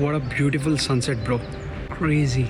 What a beautiful sunset, bro. Crazy.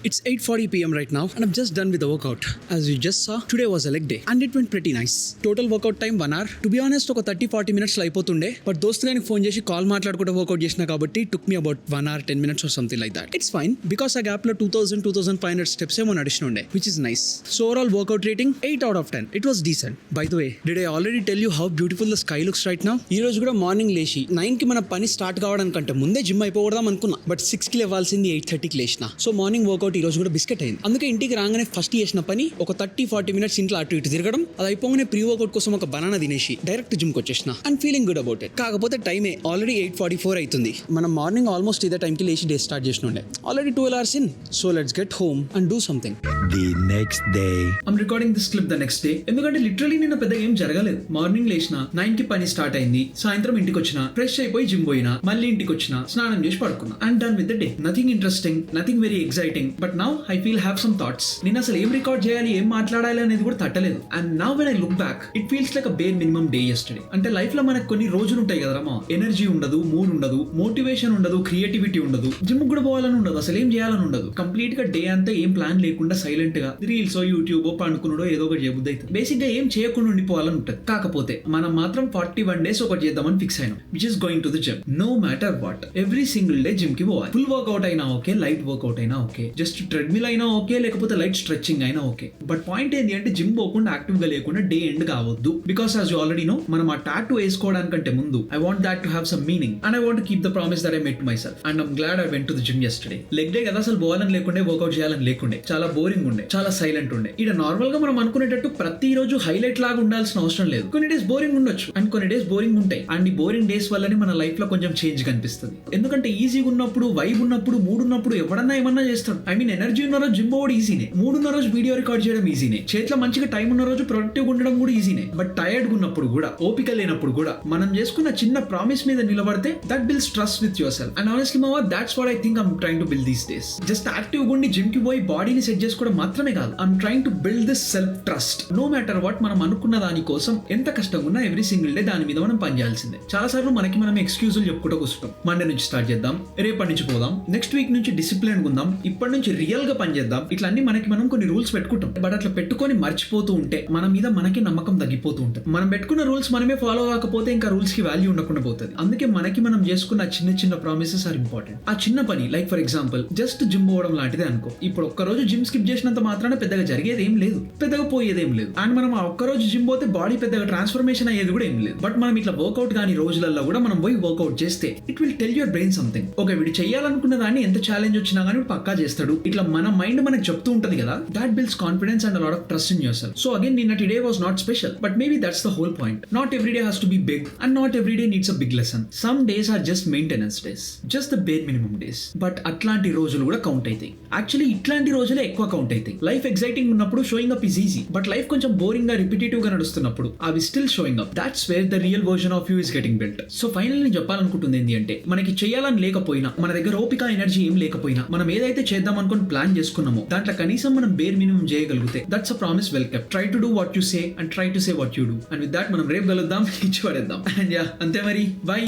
It's 8:40 p.m. right now and I'm just done with the workout. As you just saw, today was a leg day and it went pretty nice. Total workout time 1 hour. To be honest, ఒక 30-40 minutes లో అయిపోతుండే. But దోస్తు గారికి phone చేసి call మాట్లాడుకుంటూ work out చేసినా కాబట్టి took me about 1 hour 10 minutes or something like that. It's fine because ఆ గ్యాప్ లో 2500 steps ఏమో నడిచిన ఉండే, which is nice. So overall workout rating 8 out of 10. It was decent. By the way, did I already tell you how beautiful the sky looks right now? ఈ రోజు కూడా morning లేచి 9 కి మన పని స్టార్ట్ కావడానికంటే ముందే జిమ్ అయిపోవడం అనుకున్నా, బట్ 6 కి లేవాల్సింది 8:30 కి లేచిన. సో మార్నింగ్ వర్కౌట్ ఈ రోజు కూడా బిస్కెట్ అయింది. అందుకే ఇంటికి రాగానే ఫస్ట్ చేసిన పని ఒక 30-40 minutes ఇంట్లో అటు ఇటు తిరగడం. అది అయిపోగానే ప్రీ వర్కౌట్ కోసం ఒక బనానా తినేసి డైరెక్ట్ జిమ్ కి వచ్చేసిన. And feeling good about it. కాకపోతే టైమే ఆల్రెడీ 8:44 అవుతుంది. మనం మార్నింగ్ ఆల్మోస్ట్ ఇదే టైంకి లేచి డే స్టార్ట్ చేసిన ఉండే. Already 12 hours in. So let's get home and do something. The next day. I'm recording this clip the next day. ఎందుకంటే లిటరలీ నిన్న పెద్దగా ఏం జరగలేదు. మార్నింగ్ లేచిన 9 కి పని స్టార్ట్ అయింది. సాయంత్రం ఇంటికి వచ్చిన, ఫ్రెష్ అయిపోయి జిమ్ పోయినా, మళ్ళీ ఇంటికి వచ్చిన, స్నానం చేసి పడుకున్నా. And done with the day. Nothing interesting, nothing very exciting. But now I feel have some thoughts. నేను అసలు ఏం రికార్డ్ చేయాలి, ఏం మాట్లాడాలి అనేది కూడా తట్టలేదు. And now when I look back it feels like a bare minimum day yesterday. అంటే లైఫ్ లో మనకు కొన్ని రోజులు ఉంటాయి కదరా, ఎనర్జీ ఉండదు, మూడ్ ఉండదు, మోటివేషన్ ఉండదు, క్రియేటివిటీ ఉండదు, జిమ్ కూడా పోవాలని ఉండదు, అసలు ఏం చేయాలని ఉండదు. కంప్లీట్ గా డే అంతా ఏం ప్లాన్ లేకుండా సైలెంట్ గా రీల్స్, యూట్యూబ్ పండుకున్నాడో ఏదో ఒకటి చేయబుద్ది అవుతుంది. బేసిక్ గా ఏం చేయకుండా ఉండిపోవాలని ఉంటుంది. కాకపోతే మనం మాత్రం 41 days ఒకటి చేద్దామని ఫిక్స్ అయినాం, which is going to the gym. No matter what, every single day gym కి పోవాలి. ఫుల్ వర్కౌట్ అయినా ఓకే, లైట్ వర్కౌట్ అయినా ఓకే, జస్ట్ ట్రెడ్మిల్ అయినా ఓకే, లేకపోతే లైట్ స్ట్రెచింగ్ అయినా ఓకే. బట్ పాయింట్ ఏంటి అంటే జిమ్ పోకుండా యాక్టివ్ గా లేకుండా డే ఎండ్ కావద్దు. Because as you already know, మనం ఆ టాటూ వేసుకోవడానికంటే ముందు I want that to have some meaning and I want to keep the promise that I made to my self. And I'm glad I went to the gym yesterday. Leg day కదా, అసలు పోవాలని లేకుండే, work out చేయాలని లేకుండే, చాలా boring ఉండే, చాలా silent ఉండే. ఇక్కడ నార్మల్ గా మనం అనుకునేటట్టు ప్రతి రోజు హైలైట్ లాగా ఉండాల్సిన అవసరం లేదు. కొన్ని డేస్ బోరింగ్ ఉండొచ్చు అండ్ కొన్ని డేస్ బోరింగ్ ఉంటాయి. అండ్ ఈ బోరింగ్ డేస్ వల్లనే మన లైఫ్ లో కొంచెం చేంజ్ కనిపిస్తుంది. ఎందుకంటే ఈజీగా ఉన్నప్పుడు, వైబ్ ఉన్నప్పుడు, మూడ్ ఉన్నప్పుడు ఎవడన్నా ఏమన్నా చేస్తాడు. ఐ మీన్ ఎనర్జీ ఉన్న రోజు జిమ్ పోవడం ఈజీనే, మూడ్ ఉన్న రోజు వీడియో రికార్డ్ చేయడం ఈజీనే, చేతిలో మంచిగా టైం ఉన్న రోజు ప్రొడక్టివ్ ఉండడం కూడా ఈజీనే. బట్ టైర్డ్ ఉన్నప్పుడు కూడా, ఓపిక లేనప్పుడు కూడా మనం చేసుకున్న చిన్న ప్రామిస్ మీద నిలబడితే that builds trust with yourself. And honestly మావా, that's what I think I'm trying to build these days. Just active ఉండి జిమ్ కి పోయి బాడీని సెట్ చేసుకోవడం మాత్రమే కాదు, I'm trying to build this self trust. No matter what, మనం అనుకున్న దాని కోసం ఎంత కష్టంగా ఉన్నా ఎవ్రీ సింగిల్ డే దాని మీద మనం పనిచేయాల్సిందే. చాలా సార్లు మనకి మనం ఎక్స్క్యూజులు చెప్పుకుంటూ కూర్చుంటాం. మండే నుంచి స్టార్ట్ చేద్దాం, రేపటి నుంచి పోదాం, నెక్స్ట్ వీక్ నుంచి డిసిప్లిన్ ఉందాం, ఇప్పటి నుంచి రియల్ గా పని చేద్దాం. ఇట్లా అన్ని మనకి మనం కొన్ని రూల్స్ పెట్టుకుంటాం. బట్ అట్లా పెట్టుకొని మర్చిపోతూ ఉంటే మన మీద మనకి నమ్మకం తగ్గిపోతూ ఉంటుంది. మనం పెట్టుకున్న రూల్స్ మనమే ఫాలో కాకపోతే ఇంకా రూల్స్ కి వాల్యూ ఉండకుండా పోతుంది. అందుకే మనకి మనం చేసుకున్న చిన్న చిన్న ప్రామిసెస్ ఆర్ ఇంపార్టెంట్. ఆ చిన్న పని like for example just gym పోవడం లాంటిదే అనుకో. ఇప్పుడు ఒక్క రోజు జిమ్ స్కిప్ చేసినంత మాత్రాన పెద్దగా జరిగేది ఏం లేదు, పెద్దగా పోయేదేం లేదు. అండ్ మనం ఆ ఒక్క రోజు జిమ్ పోతే బాడీ పెద్దగా ట్రాన్స్ఫర్మేషన్ అయ్యేది కూడా ఏం లేదు. బట్ మనం ఇట్లా వర్కౌట్ కానీ రోజులలో కూడా మనం పోయి వర్కౌట్ చేస్తే it will tell your brain something. Okay, వీడు చేయాలనుకున్న దాన్ని ఎంత ఛాలెంజ్ వచ్చినా కానీ పక్కా చేస్తాడు. ఇట్లా మన మైండ్ మనకు చెప్తూ ఉంటది కదా, that builds confidence and a lot of trust in yourself. So again, ninnati day was not special, but maybe that's the whole point. Not every day has to be big and not every day needs a big lesson. Some days are just maintenance days, just the bare minimum days. But atlanti రోజులు కూడా count అవుతాయి. Actually ఇట్లాంటి రోజులే ఎక్కువ count అవుతాయి. Life exciting ఉన్నప్పుడు showing up is easy, but life కొంచెం boring గా రిపిటేటివ్ గా నడుస్తున్నప్పుడు అవి still showing up. That's where the real version of you is getting built. So final నేను చెప్పాలనుకుంటుంది ఏంటి అంటే, మనకి చేయాలని లేకపోయినా, మన దగ్గర ఓపిక ఎనర్జీ ఏం లేకపోయినా, మనం ఏదైతే చేద్దాం అనుకుని ప్లాన్ చేసుకున్నామో దాంట్లో కనీసం మనం బేర్ మినిమం చేయగలిగితే that's a promise well kept. Try to do what you say and try to say what you do. And with that మనం రేపు కలుద్దాం, ఇచ్చి పడేద్దాం. And yeah, అంతే మరి, bye.